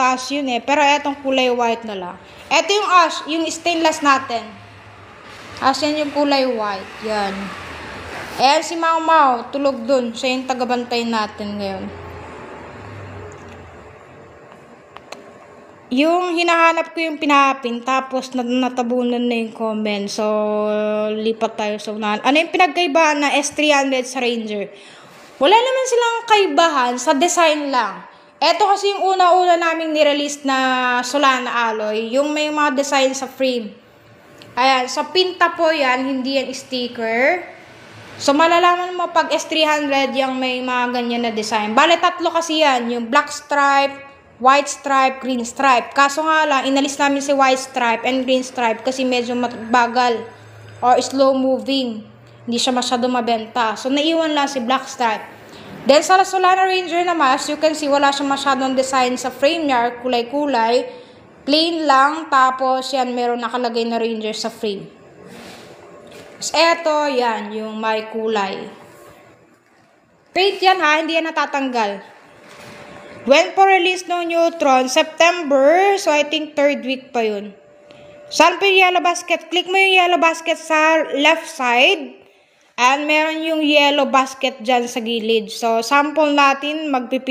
taas yun eh. Pero etong kulay white na lang. Eto yung ash, yung stainless natin. Ash yan yung kulay white. Yan. Ayan si Mau Mau, tulog dun. Siya yung tagabantay natin ngayon. Yung hinahanap ko yung pinapin, tapos natabunan na yung comment. So, lipat tayo sa unahan. Ano yung pinagkaibahan na S300 sa Ranger? Wala naman silang kaibahan, sa design lang. Ito kasi yung una-una naming nirelease na Solana alloy, yung may mga design sa frame. Ayan, sa pinta po yan, hindi yan sticker. So, malalaman mo pag S300 yung may mga ganyan na design. Bale, tatlo kasi yan, yung black stripe, white stripe, green stripe. Kaso nga lang, inalis namin si white stripe and green stripe kasi medyo bagal or slow moving. Hindi siya masyado mabenta. So, naiwan lang si black stripe. Then, sa Solana Ranger naman, as you can see, wala siyang masyadong design sa frame niya, kulay-kulay. Plain lang, tapos yan, meron nakalagay na Ranger sa frame. So, eto, yan, yung may kulay. Paint yan ha, hindi yan natatanggal. When po release ng Neutron, September, so I think 3rd week pa yun. Saan po yung yellow basket? Click mo yung yellow basket sa left side. And meron yung yellow basket dyan sa gilid. So, sample natin, magpipin